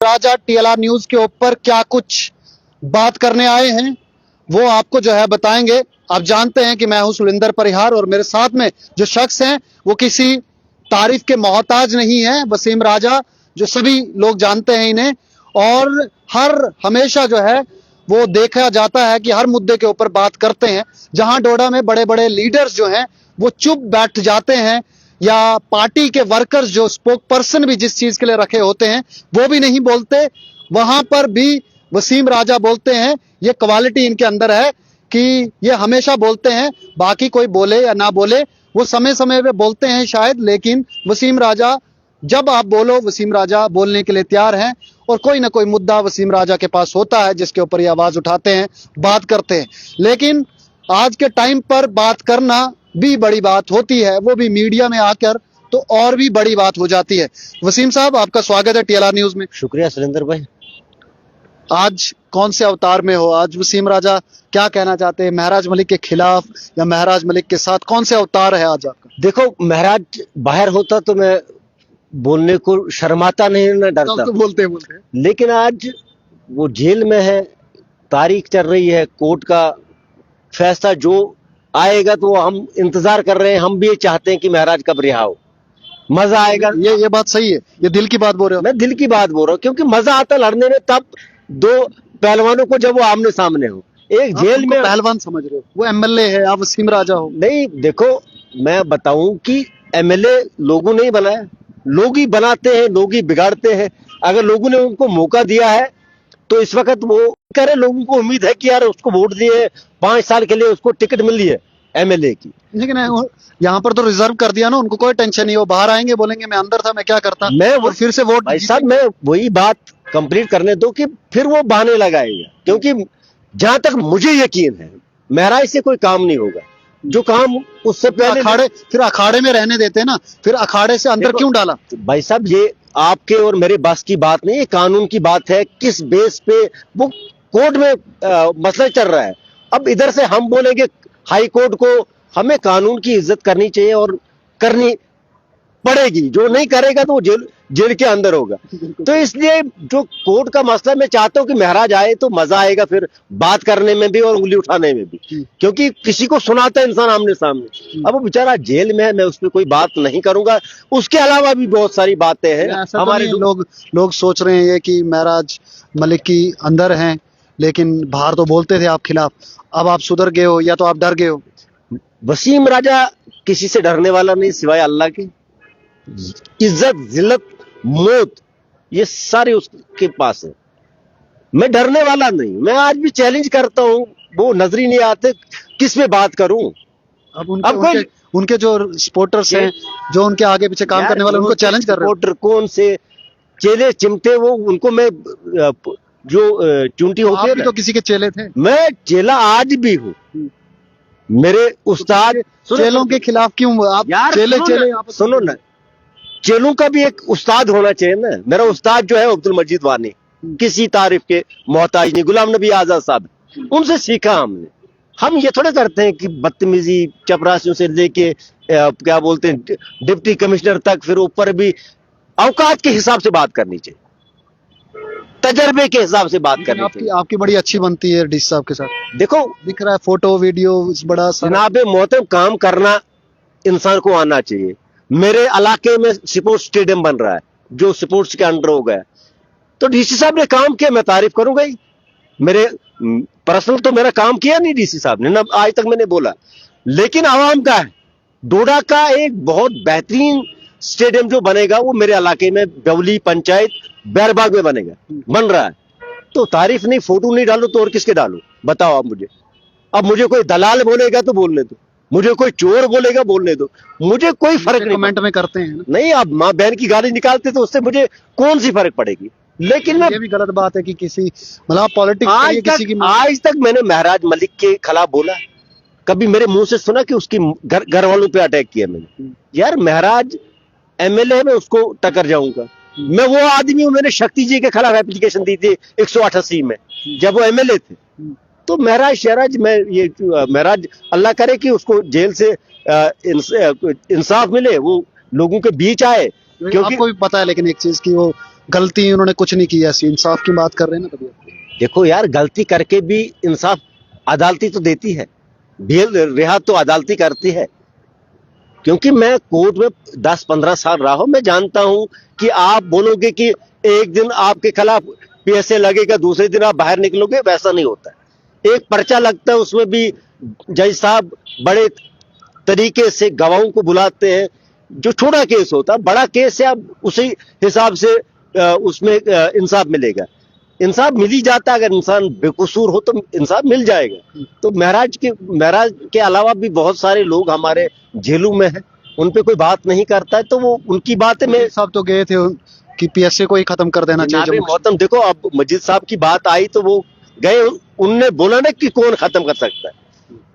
राजा TLR news के ऊपर क्या कुछ बात करने आए हैं वो आपको जो है बताएंगे। आप जानते हैं कि मैं हूं सुलिंदर परिहार और मेरे साथ में जो शख्स हैं वो किसी तारीफ के मोहताज नहीं है। वसीम राजा, जो सभी लोग जानते हैं इन्हें, और हर हमेशा जो है वो देखा जाता है कि हर मुद्दे के ऊपर बात करते हैं। जहां डोडा में बड़े बड़े लीडर्स जो हैं वो चुप बैठ जाते हैं, या पार्टी के वर्कर्स जो स्पोक पर्सन भी जिस चीज के लिए रखे होते हैं वो भी नहीं बोलते, वहां पर भी वसीम राजा बोलते हैं। ये क्वालिटी इनके अंदर है कि ये हमेशा बोलते हैं, बाकी कोई बोले या ना बोले वो समय समय पे बोलते हैं शायद, लेकिन वसीम राजा, जब आप बोलो वसीम राजा बोलने के लिए तैयार हैं। और कोई ना कोई मुद्दा वसीम राजा के पास होता है जिसके ऊपर ये आवाज उठाते हैं, बात करते हैं। लेकिन आज के टाइम पर बात करना भी बड़ी बात होती है, वो भी मीडिया में आकर, तो और भी बड़ी बात हो जाती है। वसीम साहब, आपका स्वागत है टीएलआर न्यूज में। शुक्रिया सुरेंद्र भाई। आज कौन से अवतार में हो? आज वसीम राजा क्या कहना चाहते हैं, महराज मलिक के खिलाफ या महराज मलिक के साथ? कौन से अवतार है आज आपका? देखो, महराज बाहर होता तो मैं बोलने को शर्माता नहीं, न डरता, तो बोलते हैं। लेकिन आज वो जेल में है, तारीख चल रही है, कोर्ट का फैसला जो आएगा तो हम इंतजार कर रहे हैं। हम भी ये चाहते हैं कि महराज कब रिहा हो, मजा आएगा। ये बात सही है, ये दिल की बात बोल रहे हो। मैं दिल की बात बोल रहा हूँ, क्योंकि मजा आता लड़ने में तब दो पहलवानों को जब वो आमने सामने हो। एक जेल में पहलवान समझ रहे हो, वो एमएलए है, आप वसीम राजा हो। नहीं, देखो मैं बताऊं कि एमएलए लोगों ने ही बनाया, लोग ही बनाते हैं, लोग ही बिगाड़ते हैं। अगर लोगों ने उनको मौका दिया है तो इस वक्त वो करे, लोगों को उम्मीद है कि यार उसको वोट दिए, 5 साल के लिए उसको टिकट मिली है एमएलए की। लेकिन यहाँ पर तो रिजर्व कर दिया ना, उनको कोई टेंशन नहीं। वो बाहर आएंगे, बोलेंगे मैं अंदर था, मैं क्या करता, मैं और फिर से वोट। भाई साहब, मैं वही बात कंप्लीट करने दो कि फिर वो बहाने लगाएगा, क्योंकि जहां तक मुझे यकीन है महराज से कोई काम नहीं होगा। जो काम उससे पहले फिर अखाड़े में रहने देते हैं ना, फिर अखाड़े से अंदर क्यों डाला? भाई साहब, ये आपके और मेरे बस की बात नहीं, ये कानून की बात है। किस बेस पे वो कोर्ट में मसला चल रहा है। अब इधर से हम बोलेंगे हाई कोर्ट को, हमें कानून की इज्जत करनी चाहिए और करनी पड़ेगी। जो नहीं करेगा तो वो जेल के अंदर होगा। तो इसलिए जो कोर्ट का मसला, मैं चाहता हूं कि महराज आए तो मजा आएगा फिर बात करने में भी और उंगली उठाने में भी, क्योंकि किसी को सुनाता है इंसान आमने सामने। अब वो बेचारा जेल में है, मैं उस पर कोई बात नहीं करूंगा। उसके अलावा भी बहुत सारी बातें हैं। हमारे लोग सोच रहे हैं कि महराज मलिक की अंदर हैं, लेकिन बाहर तो बोलते थे आप खिलाफ। अब आप सुधर गए हो या तो आप डर गए हो? वसीम राजा किसी से डरने वाला नहीं सिवाय अल्लाह के। इज्जत, जिल्लत, मौत, ये सारे उसके पास है। मैं डरने वाला नहीं। मैं आज भी चैलेंज करता हूं, वो नजर ही नहीं आते, किस में बात करूं। अब उनके जो सपोर्टर्स हैं, जो उनके आगे पीछे काम करने वाले, उनको चैलेंज कर रहे हो। सपोर्टर कौन से चेले चिमटे, वो उनको मैं जो चुनटी होती है, तो किसी के चेले थे। मैं चेला आज भी हूँ। मेरे उस्ताद चेलों के खिलाफ क्यों आप? चेले सुनो ना, चेलों का भी एक उस्ताद होना चाहिए ना। मेरा उस्ताद जो है अब्दुल मजीद वानी, किसी तारीफ के मोहताज नहीं। गुलाम नबी आजाद साहब, उनसे सीखा हमने। हम ये थोड़े करते हैं कि बदतमीजी, चपरासियों से लेके क्या बोलते हैं डिप्टी कमिश्नर तक, फिर ऊपर भी औकात के हिसाब से बात करनी चाहिए, तजर्बे के हिसाब से बात करनी चाहिए। आपकी बड़ी अच्छी बनती है डीसी साहब के साथ, देखो दिख रहा है फोटो वीडियो बड़ा। जनाब मोहतरम, काम करना इंसान को आना चाहिए। मेरे इलाके में स्पोर्ट्स स्टेडियम बन रहा है जो स्पोर्ट्स के अंडर हो गया, तो डीसी साहब ने काम किया, मैं तारीफ करूंगा ही। मेरे पर्सनल तो मेरा काम किया नहीं डीसी साहब ने ना, आज तक मैंने बोला। लेकिन आवाम का है, डोडा का एक बहुत बेहतरीन स्टेडियम जो बनेगा वो मेरे इलाके में बवली पंचायत बैरबाग में बनेगा, बन रहा है। तो तारीफ नहीं, फोटो नहीं डालो तो और किसके डालो, बताओ आप मुझे। अब मुझे कोई दलाल बोलेगा तो बोलने दो, मुझे कोई चोर बोलेगा बोलने दो, मुझे कोई फर्क नहीं। कमेंट में करते हैं नहीं, आप माँ बहन की गाली निकालते तो उससे मुझे कौन सी फर्क पड़ेगी। लेकिन ये भी गलत बात है कि किसी मतलब पॉलिटिक्स किसी की। आज तक मैंने महराज मलिक के खिलाफ बोला? कभी मेरे मुंह से सुना कि उसकी घर वालों पे अटैक किया मैंने? यार महराज एमएलए में उसको टकर जाऊंगा। मैं वो आदमी हूं, मैंने शक्ति जी के खिलाफ एप्लीकेशन दी थी 188 में जब वो एमएलए थे। तो महराज शहराज, मैं ये महराज अल्लाह करे कि उसको जेल से इंसाफ मिले, वो लोगों के बीच आए। क्योंकि आपको भी पता है लेकिन एक चीज की, वो गलती उन्होंने कुछ नहीं की, ऐसी इंसाफ की बात कर रहे हैं ना कभी। देखो यार, गलती करके भी इंसाफ अदालती तो देती है, बेल रिहा तो अदालती करती है। क्योंकि मैं कोर्ट में 10-15 साल रहा हूं, मैं जानता हूं कि आप बोलोगे कि एक दिन आपके खिलाफ पीएसए लगेगा, दूसरे दिन आप बाहर निकलोगे, वैसा नहीं होता है। एक पर्चा लगता है, उसमें भी जज साहब बड़े तरीके से गवाहों को बुलाते हैं। जो छोटा केस होता है, बड़ा केस है, अब उसी हिसाब से उसमें इंसाफ मिलेगा। इंसाफ मिल ही जाता है, अगर इंसान बेकसूर हो तो इंसाफ मिल जाएगा। तो महराज के अलावा भी बहुत सारे लोग हमारे जेलों में हैं, उन पे कोई बात नहीं करता है, तो वो उनकी बातें में साहब तो गए थे कि पीएसए को ही खत्म कर देना चाहिए। मोहतरम देखो, अब मजीद साहब की बात आई तो वो गए, उनने बोला ना कि कौन खत्म कर सकता है।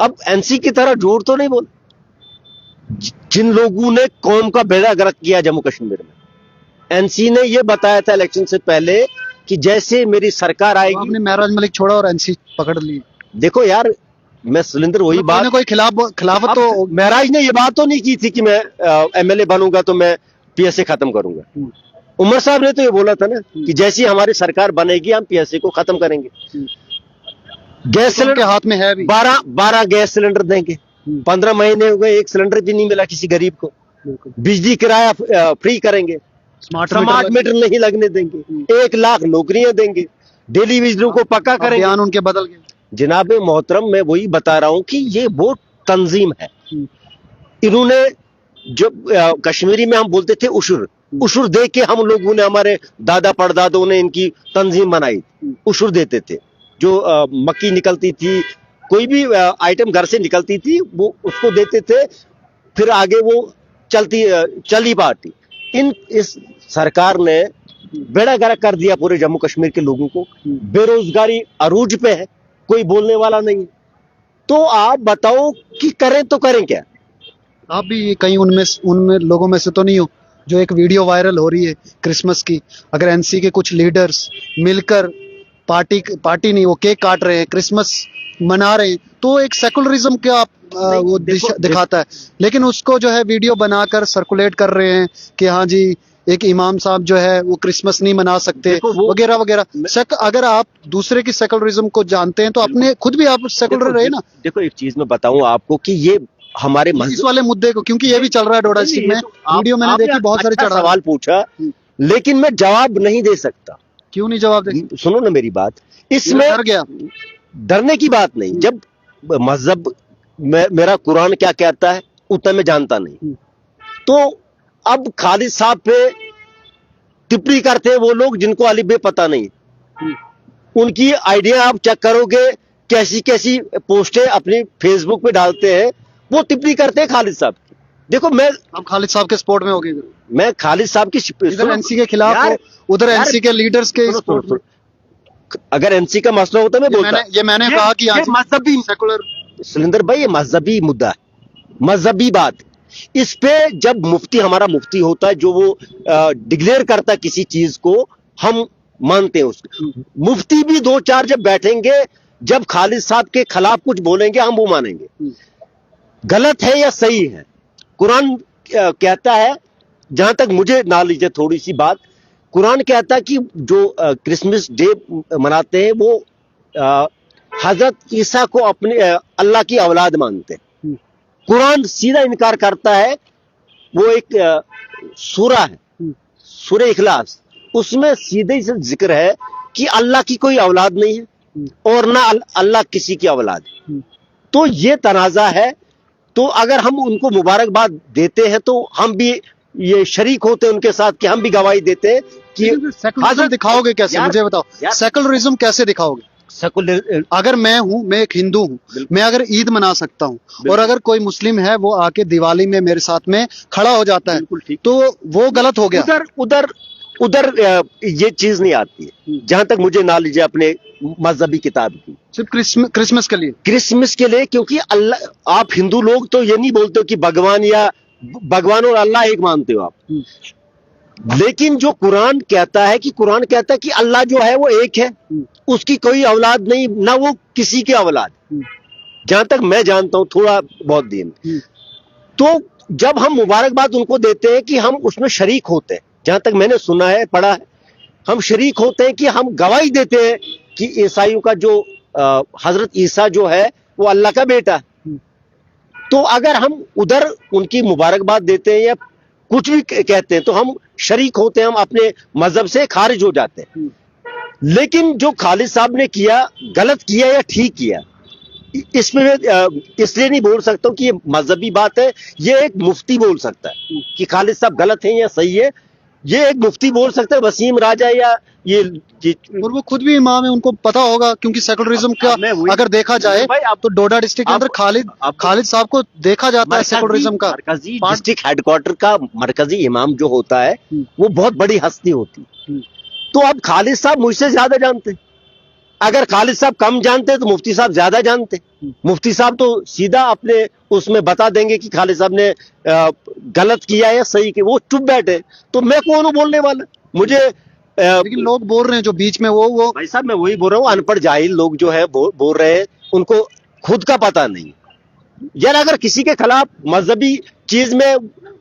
अब एनसी की तरह झूठ तो नहीं बोला। जिन लोगों ने कौम का बेड़ा गर्क किया जम्मू कश्मीर में, एनसी ने यह बताया था इलेक्शन से पहले कि जैसे मेरी सरकार आएगी। आपने महराज मलिक छोड़ा और एनसी पकड़ ली। देखो यार, मैं सुलिंदर वही बात, कोई खिलाफत तो महराज ने यह बात तो नहीं की थी कि मैं एमएलए बनूंगा तो मैं पीएसए खत्म करूंगा। उमर साहब ने तो ये बोला था ना कि जैसी हमारी सरकार बनेगी हम पीएसए को खत्म करेंगे। गैस सिलेंडर हाथ में है, 12 गैस सिलेंडर देंगे। 15 महीने हो गए, एक सिलेंडर भी नहीं मिला किसी गरीब को। बिजली किराया फ्री करेंगे, स्मार्ट मीटर नहीं लगने देंगे, 1 लाख नौकरियां देंगे, डेली बिजली को पक्का करेंगे। बयान उनके बदल गए। जनाब मोहतरम, मैं वही बता रहा हूं कि ये वो तंजीम है। इन्होंने जो कश्मीरी में हम बोलते थे उशुर दे के हम लोगों ने, हमारे दादा परदादों ने इनकी तंजीम बनाई। उशुर देते थे, जो मक्की निकलती थी, कोई भी आइटम घर से निकलती थी, वो उसको देते थे, फिर आगे वो चली पार्टी। इस सरकार ने बेड़ा गर्क कर दिया पूरे जम्मू कश्मीर के लोगों को। बेरोजगारी अरूज पे है, कोई बोलने वाला नहीं है। तो आप बताओ कि करें तो करें क्या? आप भी कहीं उनमें लोगों में से तो नहीं हो जो एक वीडियो वायरल हो रही है क्रिसमस की, अगर एनसी के कुछ लीडर्स मिलकर पार्टी नहीं, वो केक काट रहे हैं, क्रिसमस मना रहे हैं, तो एक सेकुलरिज्म का वो दिखाता है। लेकिन उसको जो है वीडियो बनाकर सर्कुलेट कर रहे हैं कि हाँ जी, एक इमाम साहब जो है वो क्रिसमस नहीं मना सकते वगैरह वगैरह। अगर आप दूसरे की सेकुलरिज्म को जानते हैं तो अपने खुद भी आप सेकुलर रहे ना। देखो, एक चीज मैं बताऊं आपको कि ये हमारे इस वाले मुद्दे को, क्योंकि ये भी चल रहा है डोडा डिस्ट्रिक्ट में, वीडियो मैंने देखी, बहुत सारे अच्छा सवाल पूछा, लेकिन मैं जवाब नहीं दे सकता। क्यों नहीं जवाब दे? सुनो ना मेरी बात, इसमें डर गया। डरने की बात नहीं। जब मजहब मेरा कुरान क्या कहता है उतना मैं जानता नहीं, तो अब खालिद साहब पे टिप्पणी करते हैं वो लोग जिनको अली बे पता नहीं। उनकी आइडिया आप चेक करोगे, कैसी कैसी पोस्टें अपनी फेसबुक पे डालते हैं, वो टिप्पणी करते हैं खालिद साहब की। देखो, मैं अब खालिद साहब के सपोर्ट में हो गए, मैं खालिद साहब की इधर एनसी के खिलाफ हो, उधर एनसी के लीडर्स के सपोर्ट में। अगर एनसी का मसला होता मैं बोलता। मैंने कहा कि मजहबी सेकुलर सुलिंदर भाई, ये मजहबी मुद्दा है, मजहबी बात। इस पे जब मुफ्ती हमारा मुफ्ती होता है, जो वो डिक्लेयर करता है किसी चीज को, हम मानते हैं उसको। मुफ्ती भी 2-4 जब बैठेंगे, जब खालिद साहब के खिलाफ कुछ बोलेंगे, हम वो मानेंगे। गलत है या सही है, कुरान कहता है, जहां तक मुझे नॉलेज है थोड़ी सी बात, कुरान कहता है कि जो क्रिसमस डे मनाते हैं वो हजरत ईसा को अपने अल्लाह की औलाद मानते हैं। कुरान सीधा इनकार करता है। वो एक सूरा है, सूरे इखलास, उसमें सीधे से जिक्र है कि अल्लाह की कोई औलाद नहीं है और ना अल्लाह किसी की औलाद है। तो ये तनाज़ा है। तो अगर हम उनको मुबारकबाद देते हैं तो हम भी ये शरीक होते हैं उनके साथ कि हम भी गवाही देते हैं कि सेकुलरिज्म दिखाओगे कैसे? मुझे बताओ, सेकुलरिज्म कैसे दिखाओगे? अगर मैं हूं, मैं एक हिंदू हूं, मैं अगर ईद मना सकता हूं और अगर कोई मुस्लिम है वो आके दिवाली में मेरे साथ में खड़ा हो जाता है, तो वो गलत हो गया। उधर ये चीज नहीं आती है, जहां तक मुझे नॉलेज है अपने मजहबी किताब की। सिर्फ क्रिसमस के लिए? क्रिसमस के लिए, क्योंकि अल्लाह, आप हिंदू लोग तो ये नहीं बोलते कि भगवान और अल्लाह एक मानते हो आप। लेकिन जो कुरान कहता है कि अल्लाह जो है वो एक है, उसकी कोई औलाद नहीं, ना वो किसी की औलाद, जहां तक मैं जानता हूं थोड़ा बहुत दिन। तो जब हम मुबारकबाद उनको देते हैं कि हम उसमें शरीक होते हैं, जहां तक मैंने सुना है, पढ़ा है, हम शरीक होते हैं कि हम गवाही देते हैं कि ईसाइयों का जो हजरत ईसा जो है वो अल्लाह का बेटा। तो अगर हम उधर उनकी मुबारकबाद देते हैं या कुछ भी कहते हैं तो हम शरीक होते हैं, हम अपने मजहब से खारिज हो जाते हैं। लेकिन जो खालिद साहब ने किया, गलत किया या ठीक किया, इसमें मैं इसलिए नहीं बोल सकता हूं कि ये मजहबी बात है। ये एक मुफ्ती बोल सकता है कि खालिद साहब गलत हैं या सही है। ये एक मुफ्ती बोल सकता है, वसीम राजा या ये और वो खुद भी इमाम है, उनको पता होगा, क्योंकि सेकुलरिज्म का अगर देखा जाए तो डोडा डिस्ट्रिक्ट के अंदर खालिद साहब को देखा जाता है सेकुलरिज्म का। मरकजी डिस्ट्रिक्ट हेडक्वार्टर का मरकजी इमाम जो होता है वो बहुत बड़ी हस्ती होती है। तो अब खालिद साहब मुझसे ज्यादा जानते हैं। अगर खालिद साहब कम जानते हैं तो मुफ्ती साहब ज्यादा जानते। मुफ्ती साहब तो सीधा अपने उसमें बता देंगे कि खालिद साहब ने गलत किया या सही किया, वो चुप बैठे। तो मैं कौन हूं बोलने वाला? मुझे लेकिन लोग बोल रहे हैं जो बीच में वो भाई साहब मैं वही बोल रहा हूँ, अनपढ़ जाहिल लोग जो है बोल रहे हैं, उनको खुद का पता नहीं। यार अगर किसी के खिलाफ मजहबी चीज में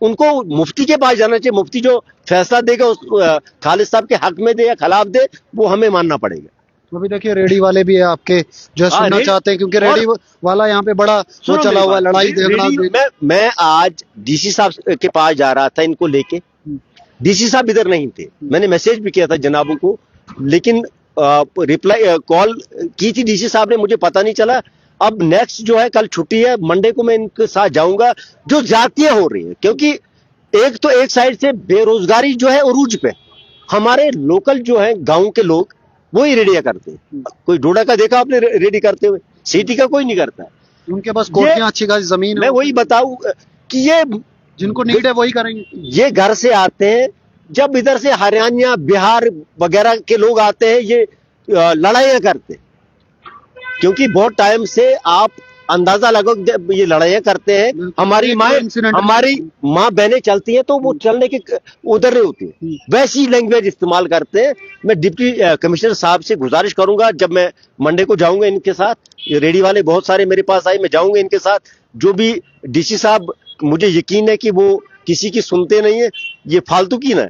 उनको मुफ्ती के पास जाना चाहिए। मुफ्ती जो फैसला देगा उस खालिद साहब के हक में दे या खिलाफ दे, वो हमें मानना पड़ेगा। तो अभी देखिए रेडी वाले भी है आपके जो है सुनना चाहते हैं, क्योंकि रेडी वाला यहाँ पे बड़ा वो चला हुआ है, लड़ाई झगड़ा। मैं आज डीसी साहब के पास जा रहा था इनको लेके, डीसी साहब इधर नहीं थे। मैंने मैसेज भी किया था जनाबों को, लेकिन रिप्लाई कॉल की थी डीसी साहब ने, मुझे पता नहीं चला। अब नेक्स्ट जो है कल छुट्टी है, मंडे को मैं इनके साथ जाऊंगा। जो जातियां हो रही है, क्योंकि एक साइड से बेरोजगारी जो है उरूज पे, हमारे लोकल जो है गांव के लोग वही रेडिया करते हैं। कोई डोडा का देखा आपने रेडी करते हुए? सिटी का कोई नहीं करता। उनके पास कोठियां अच्छी खासी जमीन है। मैं वही बताऊं कि ये जिनको नीड है वही करेंगे। ये घर से आते हैं, जब इधर से हरियाणा बिहार वगैरह के लोग आते हैं, ये लड़ाइयां करते हैं। क्योंकि बहुत टाइम से आप अंदाजा लगो, जब ये लड़ाइयां करते हैं, हमारी माँ बहनें चलती हैं तो वो चलने के उधर नहीं होती, वैसी लैंग्वेज इस्तेमाल करते हैं। मैं डिप्टी कमिश्नर साहब से गुजारिश करूंगा, जब मैं मंडे को जाऊंगा इनके साथ, रेडी वाले बहुत सारे मेरे पास आए, मैं जाऊंगा इनके साथ। जो भी डीसी साहब, मुझे यकीन है कि वो किसी की सुनते नहीं है, ये फालतू की ना,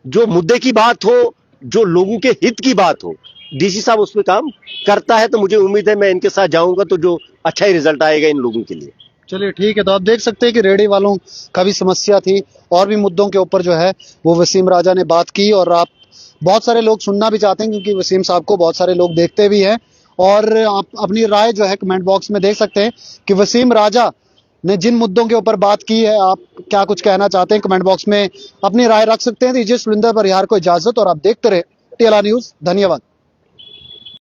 जो मुद्दे की बात हो, जो लोगों के हित की बात हो, डीसी साहब उस पर काम करता है। तो मुझे उम्मीद है मैं इनके साथ जाऊंगा तो जो अच्छा ही रिजल्ट आएगा इन लोगों के लिए। चलिए ठीक है। तो आप देख सकते हैं कि रेडी वालों का भी समस्या थी, और भी मुद्दों के ऊपर जो है वो वसीम राजा ने बात की। और आप बहुत सारे लोग सुनना भी चाहते हैं, क्योंकि वसीम साहब को बहुत सारे लोग देखते भी हैं। और आप अपनी राय जो है कमेंट बॉक्स में देख सकते हैं कि वसीम राजा ने जिन मुद्दों के ऊपर बात की है, आप क्या कुछ कहना चाहते हैं कमेंट बॉक्स में अपनी राय रख सकते हैं। दीजिए सुलिंदर परिहार को इजाजत, और आप देखते रहे टीएलआर न्यूज। धन्यवाद।